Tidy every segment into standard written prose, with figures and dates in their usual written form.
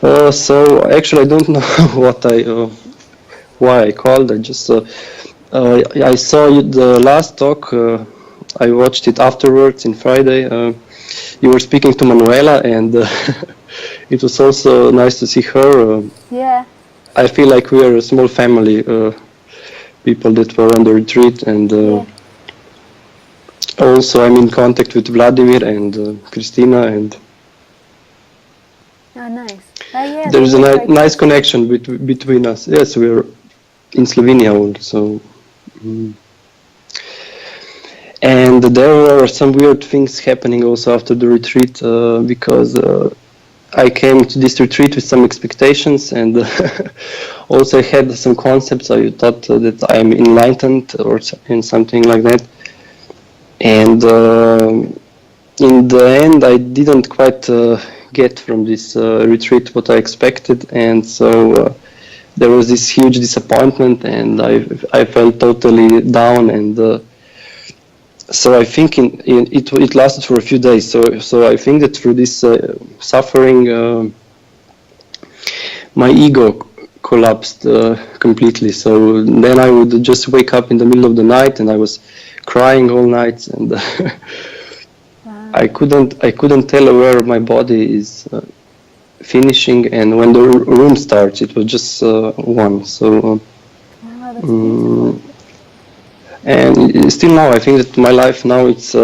So actually, I don't know what why I called. I saw the last talk. I watched it afterwards in Friday. You were speaking to Manuela, and it was also nice to see her. Yeah. I feel like we are a small family, people that were on the retreat, and Yeah. also I'm in contact with Vladimir and Christina, and Oh, nice. Oh, yeah, there they is a live very nice close to you. connection between us. Yes, we are in Slovenia also. Mm. And there were some weird things happening also after the retreat because I came to this retreat with some expectations, and also I had some concepts. I thought that I'm enlightened or in something like that. And in the end, I didn't quite get from this retreat what I expected, and so there was this huge disappointment, and I felt totally down, and so I think it lasted for a few days. So I think that through this suffering, my ego collapsed completely. So then I would just wake up in the middle of the night, and I was crying all night, and Wow. I couldn't tell where my body is finishing, and when the room starts, it was just one. So. Wow, that's beautiful. And still now, I think that my life now it's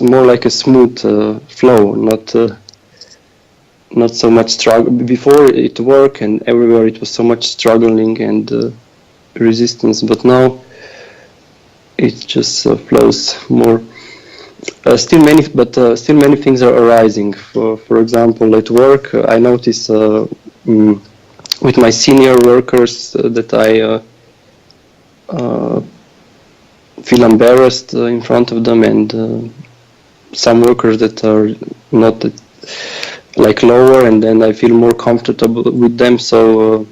more like a smooth flow, not so much struggle. Before it worked, and everywhere it was so much struggling and resistance, but now it just flows more. Still many things are arising. For example, at work, I notice with my senior workers that I feel embarrassed in front of them, and some workers that are not like lower, and then I feel more comfortable with them. So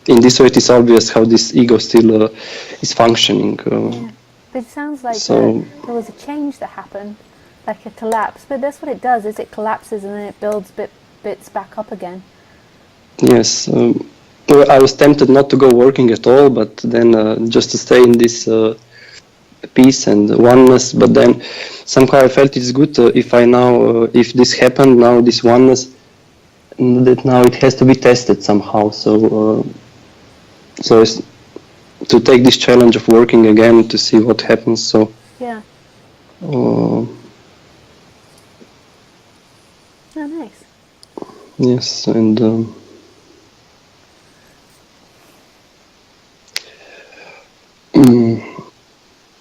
in this way, it is obvious how this ego still is functioning. Yeah. But it sounds like So there was a change that happened, like a collapse. But that's what it does, is it collapses and then it builds bits back up again. yes, I was tempted not to go working at all, but then just to stay in this peace and oneness. But then somehow I felt it's good if I now, if this happened now, this oneness, that now it has to be tested somehow. So it's to take this challenge of working again to see what happens. So Yeah. uh, Oh, nice. yes, and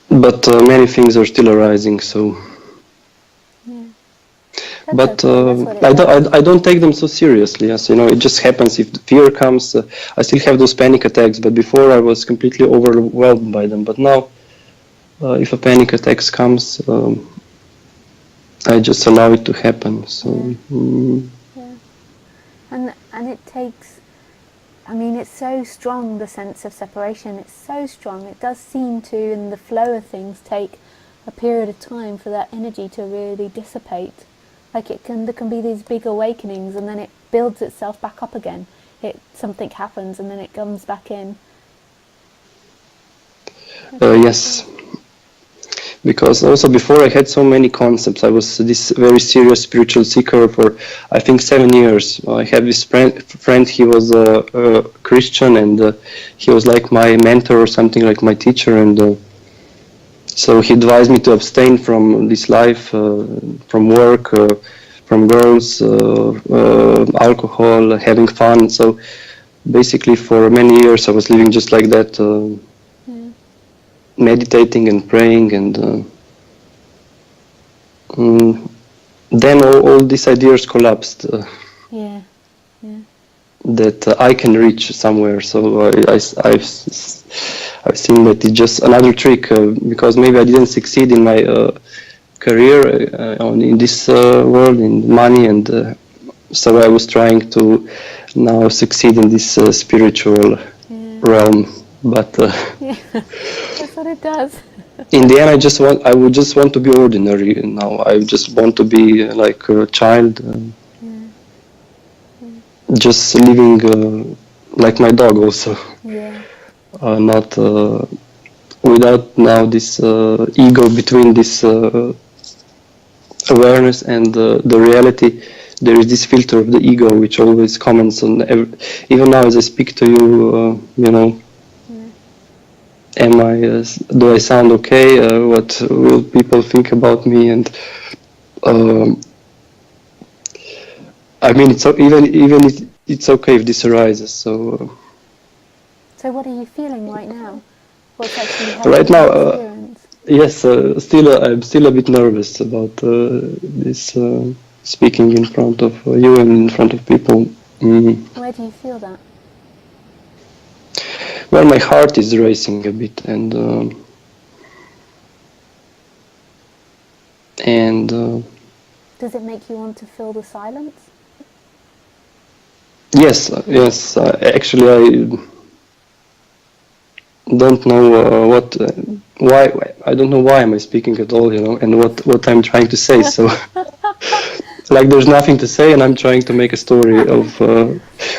but many things are still arising. So. Yeah. But That's okay. That's what it does. I don't take them so seriously. Yes, it just happens. If the fear comes, I still have those panic attacks. But before I was completely overwhelmed by them. But now, if a panic attack comes, I just allow it to happen. So Yeah. And it takes. I mean, it's so strong, the sense of separation. It's so strong. It does seem to, in the flow of things, take a period of time for that energy to really dissipate. Like there can be these big awakenings, and then it builds itself back up again. Something happens, and then it comes back in. yes. Because also before I had so many concepts. I was this very serious spiritual seeker for I think 7 years. I had this friend. He was a Christian, and he was like my mentor or something, like my teacher, and so he advised me to abstain from this life, from work, from girls, alcohol, having fun. So basically for many years I was living just like that, meditating and praying, and then all these ideas collapsed. Yeah. That I can reach somewhere. So I've seen that it's just another trick, because maybe I didn't succeed in my career in this world, in money, and so I was trying to now succeed in this spiritual realm. But Yeah. That's what it does. in the end, I would just want to be ordinary now. I just want to be like a child. just living like my dog also, Yeah. not without now this ego between this awareness and the reality. There is this filter of the ego which always comments on even now as I speak to you, you know, am I do I sound okay, what will people think about me, and I mean even it's okay if this arises. So So what are you feeling right now? What's actually helping right now, you experience? yes, still I'm still a bit nervous about this speaking in front of you and in front of people. Where do you feel that? Well, my heart is racing a bit, and Does it make you want to fill the silence? yes. Actually, I don't know why. I don't know why am I speaking at all, you know, and what I'm trying to say. So, like, there's nothing to say, and I'm trying to make a story of.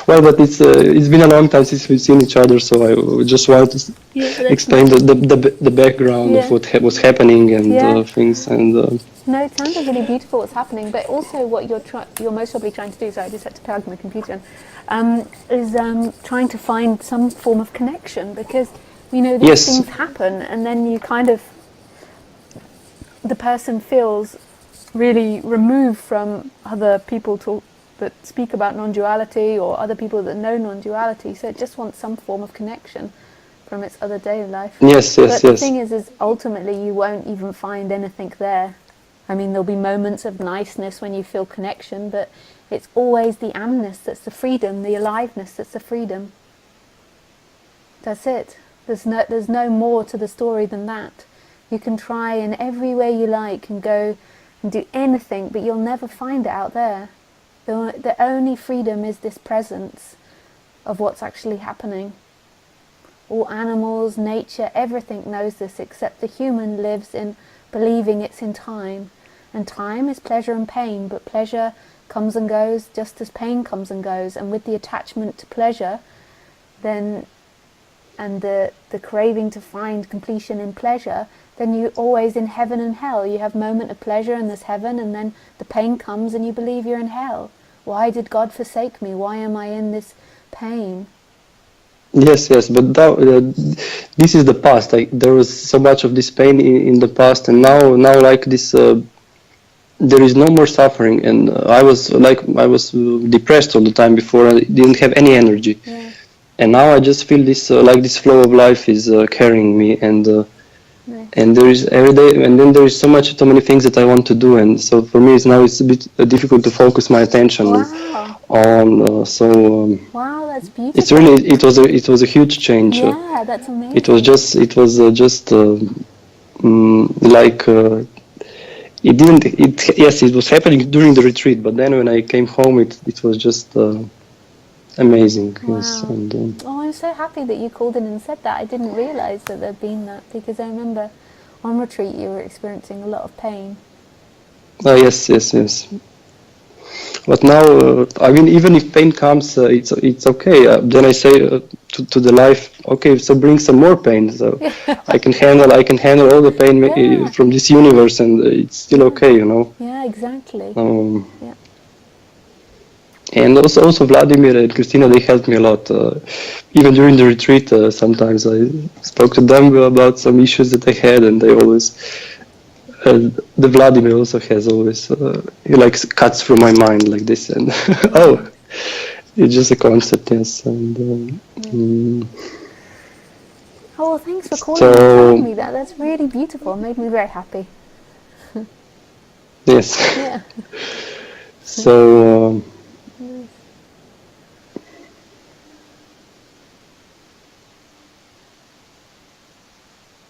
Well, but it's been a long time since we've seen each other, so I just wanted to explain the background of what was happening and things and. No, it sounds really beautiful what's happening, but also what you're most probably trying to do, sorry, I just had to plug my computer in, is trying to find some form of connection, because, you know, these things happen and then you kind of, the person feels really removed from other people that speak about non-duality or other people that know non-duality, so it just wants some form of connection from its other day life. Yes. But the thing is ultimately you won't even find anything there. I mean, there'll be moments of niceness when you feel connection, but it's always the amness that's the freedom, the aliveness that's the freedom. That's it. There's no more to the story than that. You can try in every way you like and go and do anything, but you'll never find it out there. The only freedom is this presence of what's actually happening. All animals, nature, everything knows this, except the human lives in believing it's in time. And time is pleasure and pain, but pleasure comes and goes just as pain comes and goes. And with the attachment to pleasure, then, and the craving to find completion in pleasure, then you're always in heaven and hell. You have a moment of pleasure and there's heaven, and then the pain comes and you believe you're in hell. Why did God forsake me? Why am I in this pain? Yes, but this is the past. Like, there was so much of this pain in the past, and now like this, there is no more suffering. And I was depressed all the time before. I didn't have any energy, and now I just feel this like this flow of life is carrying me, and there is every day, and then there is so many things that I want to do, and so for me it's a bit difficult to focus my attention on. Wow, that's beautiful. It's really it was a huge change. Yeah, that's amazing. It was just like it didn't. Yes, it was happening during the retreat, but then when I came home, it was just amazing. Wow. Yes, and I'm so happy that you called in and said that. I didn't realise that there'd been that, because I remember on retreat you were experiencing a lot of pain. Yes. But now, I mean, even if pain comes, it's okay. Then I say to the life, okay, so bring some more pain. So I can handle all the pain from this universe, and it's still okay, you know. Yeah, exactly. And also Vladimir and Christina, they helped me a lot. Even during the retreat, sometimes I spoke to them about some issues that I had, and they always. The Vladimir also has always he likes cuts from my mind like this, and it's just a concept, yes. And well, thanks for calling and telling me that. That's really beautiful. It made me very happy. Yes. Yeah. So.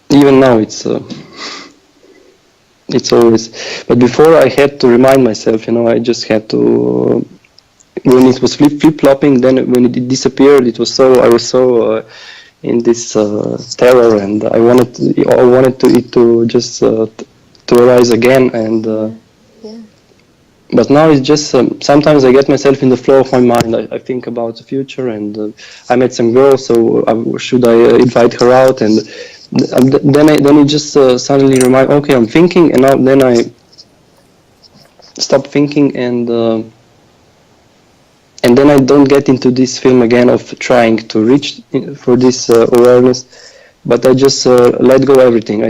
Even now it's always, but before I had to remind myself, you know, I just had to, when it was flip-flopping, then when it disappeared, I was so in this terror, and I wanted it to just to arise again, and but now it's just sometimes I get myself in the flow of my mind. I think about the future, and I met some girl, so should I invite her out? And then it just suddenly remind, okay, I'm thinking, and now then I stop thinking, and then I don't get into this film again of trying to reach for this awareness, but I just let go everything. I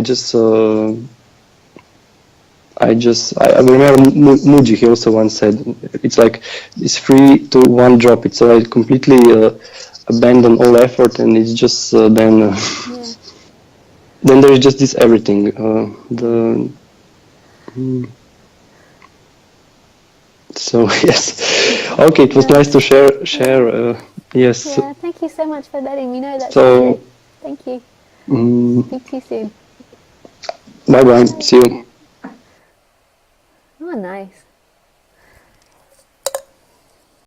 remember Muji, he also once said, it's like, it's free to one drop. It's so I completely abandon all effort, and it's just then there's just this everything. So yes, okay, it was nice to share. Yes. Yeah, thank you so much for letting me know that. So, thank you. Speak to you soon. Bye bye. See you. Oh, nice.